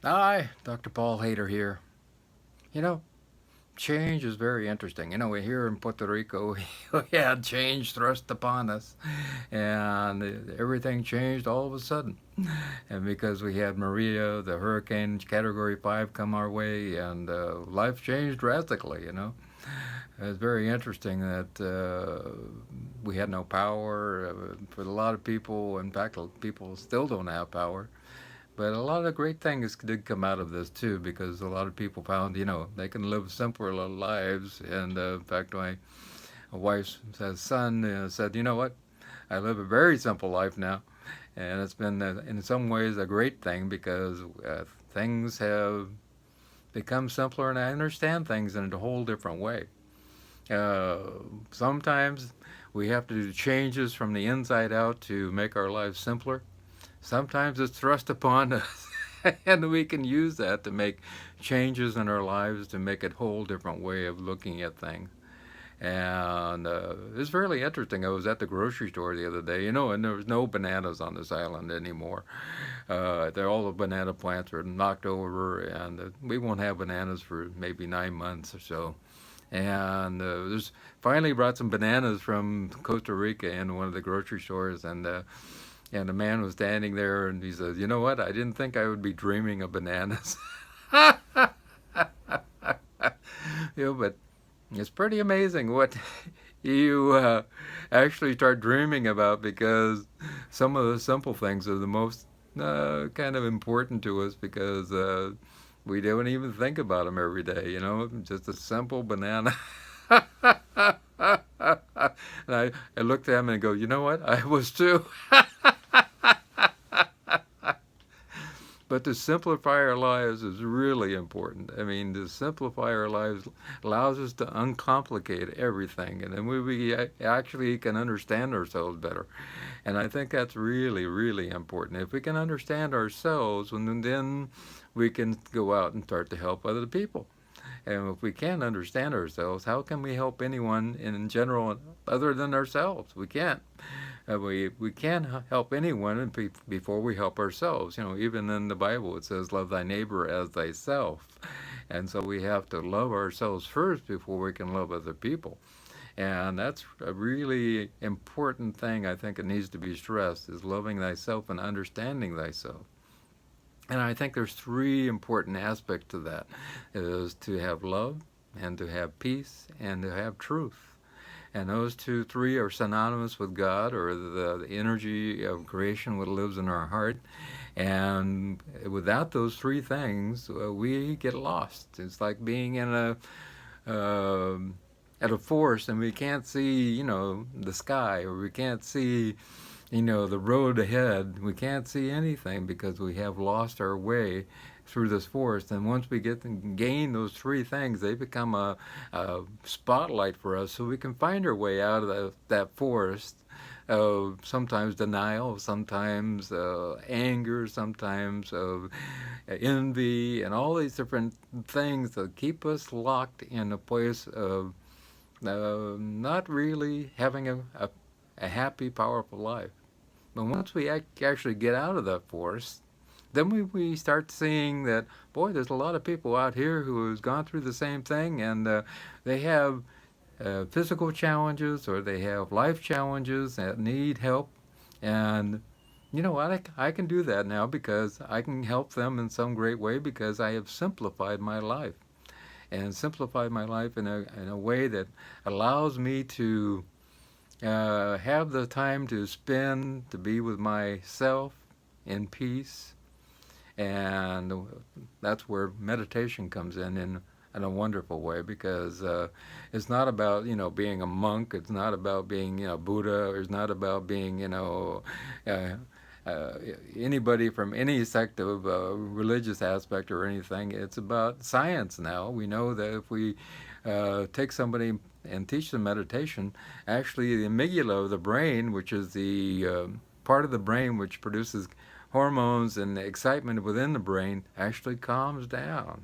Hi, Dr. Paul Haider here. You know, change is very interesting. We here in Puerto Rico, we had change thrust upon us, and everything changed all of a sudden. And because we had Maria, the hurricane Category 5, come our way, and life changed drastically. It's very interesting that we had no power for a lot of people. In fact, people still don't have power. But a lot of great things did come out of this too, because a lot of people found, they can live simpler lives. And in fact, my wife's son said, you know what? I live a very simple life now, and it's been, in some ways, a great thing because things have become simpler, and I understand things in a whole different way. Uh, Sometimes we have to do changes from the inside out to make our lives simpler. Sometimes it's thrust upon us, and we can use that to make changes in our lives to make a whole different way of looking at things. And it's really interesting. I was at the grocery store the other day, and there was no bananas on this island anymore. All the banana plants are knocked over, and we won't have bananas for maybe 9 months or so. And there's finally brought some bananas from Costa Rica in one of the grocery stores, and the man was standing there, and he says, "You know what? I didn't think I would be dreaming of bananas." But it's pretty amazing what you actually start dreaming about, because some of the simple things are the most kind of important to us, because we don't even think about them every day. Just a simple banana. And I looked at him and go, you know what? I was too. But to simplify our lives is really important. I mean, to simplify our lives allows us to uncomplicate everything, and then we actually can understand ourselves better. And I think that's really, really important. If we can understand ourselves, then we can go out and start to help other people. And if we can't understand ourselves, how can we help anyone in general other than ourselves? We can't. We can't help anyone before we help ourselves. Even in the Bible it says, "Love thy neighbor as thyself," and so we have to love ourselves first before we can love other people. And that's a really important thing. I think it needs to be stressed: is loving thyself and understanding thyself. And I think there's three important aspects to that: is to have love, and to have peace, and to have truth. And those three are synonymous with God, or the energy of creation that lives in our heart. And without those three things, we get lost. It's like being in uh, at a forest, and we can't see, the sky, or we can't see, the road ahead. We can't see anything because we have lost our way through this forest. And once we gain those three things, they become a spotlight for us, so we can find our way out of that forest. Sometimes denial, sometimes anger, sometimes envy, and all these different things that keep us locked in a place of not really having a happy, powerful life. But once we actually get out of that forest, then we start seeing that, boy, there's a lot of people out here who has gone through the same thing, and they have physical challenges, or they have life challenges that need help. And you know what? I can do that now because I can help them in some great way, because I have simplified my life, and simplified my life in a way that allows me to have the time to spend, to be with myself in peace. And that's where meditation comes in a wonderful way, because it's not about, being a monk. It's not about being, Buddha. Or it's not about being, uh, uh, anybody from any sect of religious aspect or anything. It's about science now. We know that if we take somebody and teach them meditation, actually the amygdala of the brain, which is the part of the brain which produces hormones and excitement within the brain, actually calms down.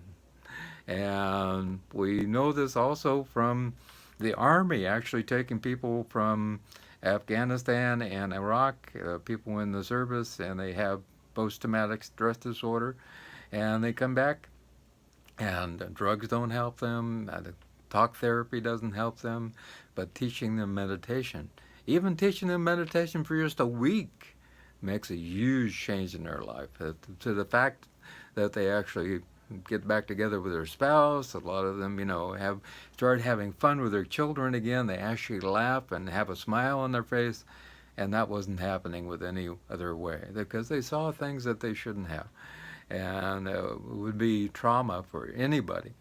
And we know this also from the Army actually taking people from Afghanistan and Iraq, people in the service, and they have post traumatic stress disorder. And they come back, and drugs don't help them, talk therapy doesn't help them, but teaching them meditation, even teaching them meditation for just a week, makes a huge change in their life. To the fact that they actually get back together with their spouse. A lot of them, have started having fun with their children again. They actually laugh and have a smile on their face, and that wasn't happening with any other way because they saw things that they shouldn't have, and it would be trauma for anybody.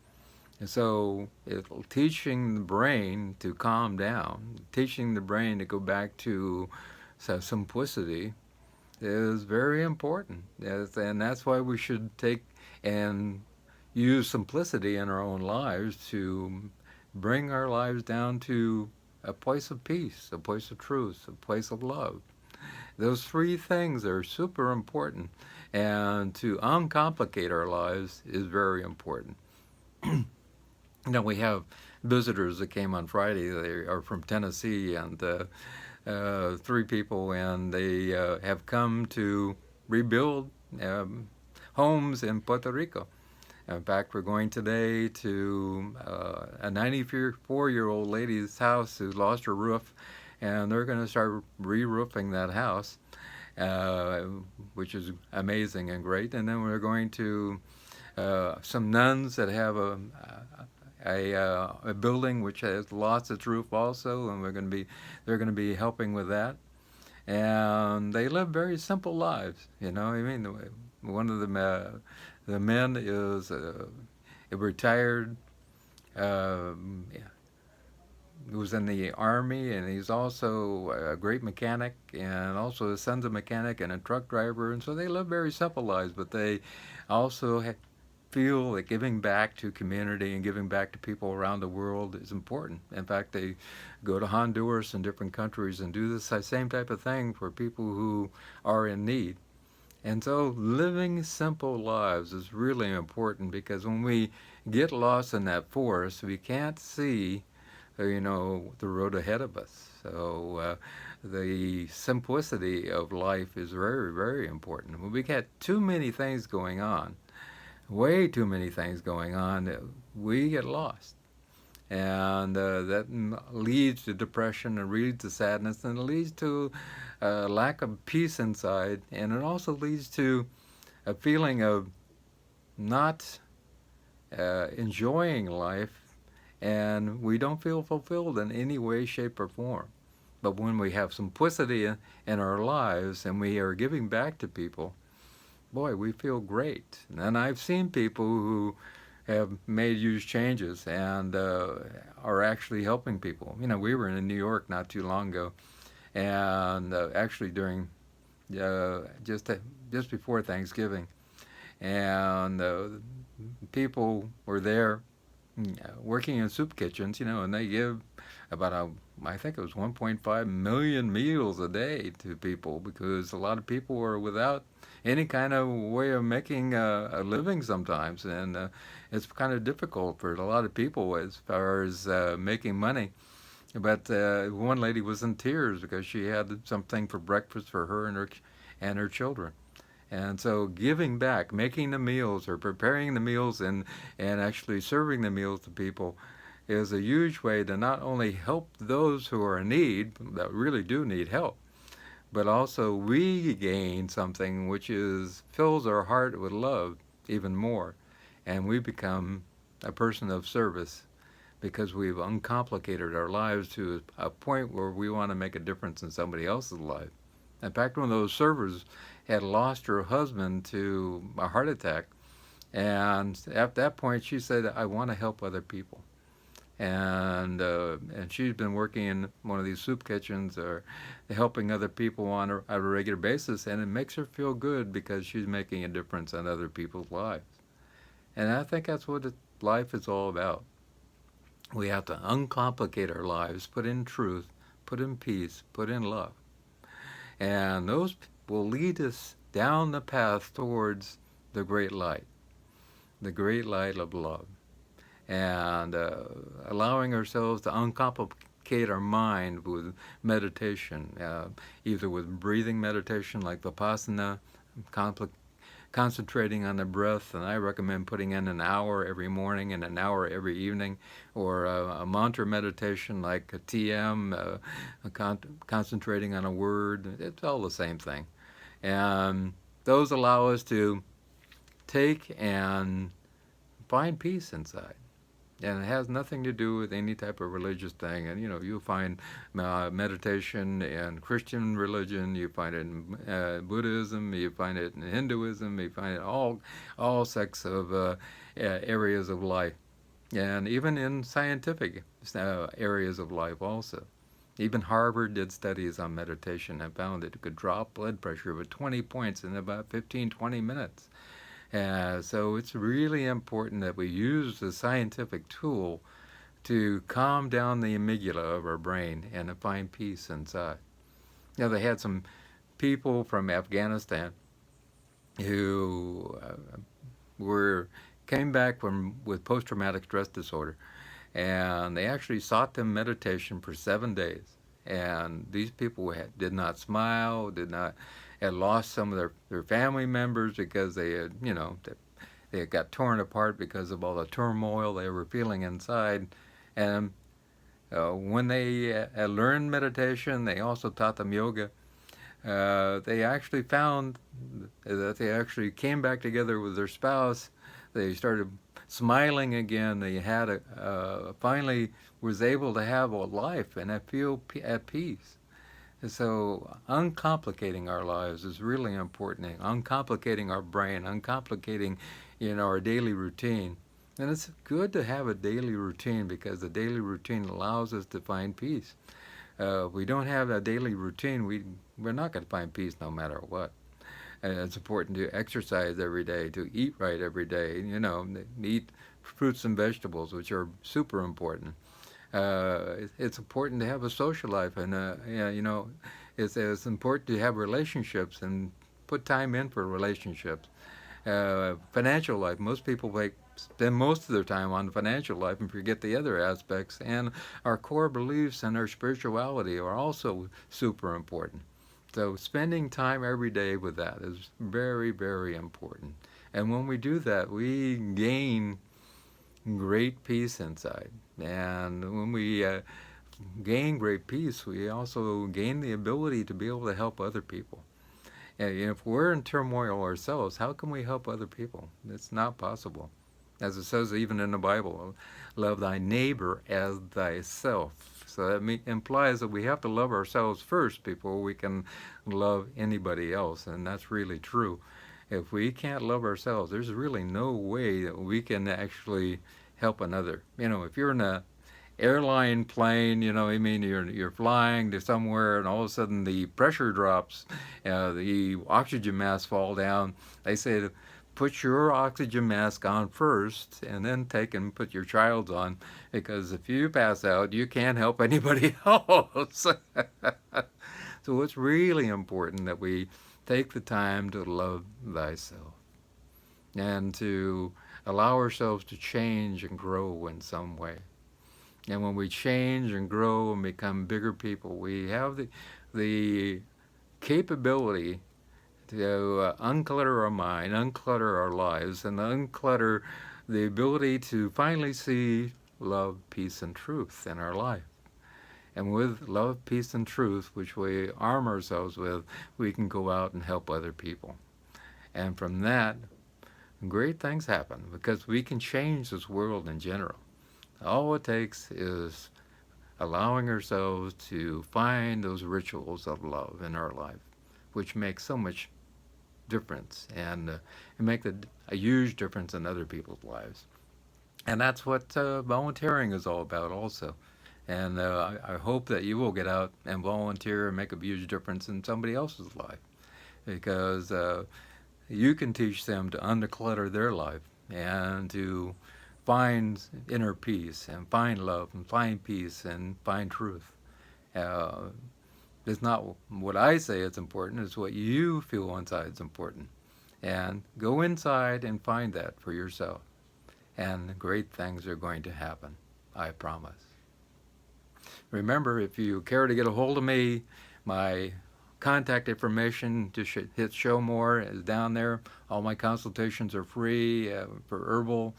And so, teaching the brain to calm down, teaching the brain to go back to simplicity is very important. And that's why we should take and use simplicity in our own lives to bring our lives down to a place of peace, a place of truth, a place of love. Those three things are super important, and to uncomplicate our lives is very important. We have visitors that came on Friday. They are from Tennessee, and three people, and they have come to rebuild homes in Puerto Rico. In fact, we're going today to a 94-year-old lady's house who lost her roof, and they're going to start re-roofing that house, which is amazing and great. And then we're going to some nuns that have a building which has lost its roof also, and they're going to be helping with that. And they live very simple lives, One of the men is a retired, he was in the Army, and he's also a great mechanic, and also his son's a mechanic and a truck driver, and so they live very simple lives, but they also feel that giving back to community and giving back to people around the world is important. In fact, they go to Honduras and different countries and do this same type of thing for people who are in need. And so living simple lives is really important, because when we get lost in that forest, we can't see, the road ahead of us. So the simplicity of life is very, very important. When we get too many things going on, way too many things going on, we get lost. And that leads to depression, and leads to sadness, and it leads to a lack of peace inside, and it also leads to a feeling of not enjoying life, and we don't feel fulfilled in any way, shape, or form. But when we have simplicity in our lives and we are giving back to people, boy, we feel great. And I've seen people who have made huge changes and are actually helping people. We were in New York not too long ago, and actually during just before Thanksgiving, and people were there working in soup kitchens, and they give about I think it was 1.5 million meals a day to people, because a lot of people were without any kind of way of making a living sometimes, and it's kind of difficult for a lot of people as far as making money. But one lady was in tears because she had something for breakfast for her and her children. And so giving back, making the meals or preparing the meals and actually serving the meals to people is a huge way to not only help those who are in need, that really do need help, but also we gain something which fills our heart with love even more, and we become a person of service because we've uncomplicated our lives to a point where we want to make a difference in somebody else's life. In fact, one of those servers had lost her husband to a heart attack, and at that point she said, I want to help other people. And she's been working in one of these soup kitchens or helping other people on a regular basis, and it makes her feel good because she's making a difference in other people's lives. And I think that's what life is all about. We have to uncomplicate our lives, put in truth, put in peace, put in love. And those will lead us down the path towards the great light of love. And allowing ourselves to uncomplicate our mind with meditation, either with breathing meditation like Vipassana, concentrating on the breath, and I recommend putting in an hour every morning and an hour every evening, or a mantra meditation like a TM, concentrating on a word. It's all the same thing. And those allow us to take and find peace inside. And it has nothing to do with any type of religious thing. And you'll find meditation in Christian religion, you find it in Buddhism, you find it in Hinduism, you find it all sects of areas of life, and even in scientific areas of life also. Even Harvard did studies on meditation and found that it could drop blood pressure with 20 points in about 15-20 minutes. So it's really important that we use the scientific tool to calm down the amygdala of our brain and to find peace inside. They had some people from Afghanistan who came back with post-traumatic stress disorder, and they actually sought them meditation for 7 days. And these people did not smile, had lost some of their family members because they had got torn apart because of all the turmoil they were feeling inside. And when they had learned meditation, they also taught them yoga. They actually found that they actually came back together with their spouse. They started smiling again. They had finally was able to have a life and feel at peace. So uncomplicating our lives is really important. Uncomplicating our brain, uncomplicating, our daily routine. And it's good to have a daily routine because the daily routine allows us to find peace. If we don't have a daily routine, we're not going to find peace no matter what. And it's important to exercise every day, to eat right every day, eat fruits and vegetables, which are super important. It's important to have a social life, and it's important to have relationships and put time in for relationships. Financial life, most people spend most of their time on the financial life and forget the other aspects, and our core beliefs and our spirituality are also super important. So spending time every day with that is very, very important. And when we do that, we gain great peace inside. And when we gain great peace, we also gain the ability to be able to help other people. And if we're in turmoil ourselves, how can we help other people? It's not possible. As it says even in the Bible, love thy neighbor as thyself. So that implies that we have to love ourselves first before we can love anybody else, and that's really true. If we can't love ourselves, there's really no way that we can actually help another. If you're in a airline plane, you're flying to somewhere and all of a sudden the pressure drops, the oxygen masks fall down. They say to put your oxygen mask on first and then take and put your child's on, because if you pass out, you can't help anybody else. So it's really important that we take the time to love thyself and to allow ourselves to change and grow in some way. And when we change and grow and become bigger people, we have the capability to unclutter our mind, unclutter our lives, and unclutter the ability to finally see love, peace, and truth in our life. And with love, peace, and truth, which we arm ourselves with, we can go out and help other people. And from that, great things happen because we can change this world in general. All it takes is allowing ourselves to find those rituals of love in our life, which make so much difference and make a huge difference in other people's lives. And that's what volunteering is all about also. And I hope that you will get out and volunteer and make a huge difference in somebody else's life, because you can teach them to unclutter their life and to find inner peace and find love and find peace and find truth. It's not what I say is important, it's what you feel inside is important. And go inside and find that for yourself. And great things are going to happen, I promise. Remember, if you care to get a hold of me, my contact information, just hit show more is down there. All my consultations are free for herbal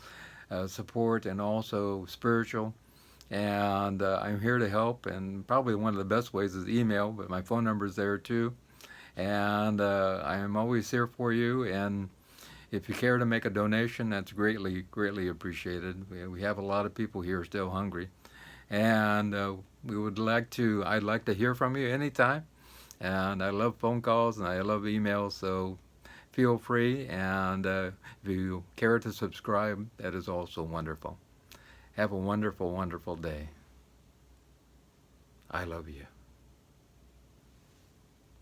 support and also spiritual. And I'm here to help. And probably one of the best ways is email, but my phone number is there too. And I am always here for you. And if you care to make a donation, that's greatly, greatly appreciated. We have a lot of people here still hungry. And I'd like to hear from you anytime. And I love phone calls and I love emails, so feel free. And if you care to subscribe, that is also wonderful. Have a wonderful, wonderful day. I love you.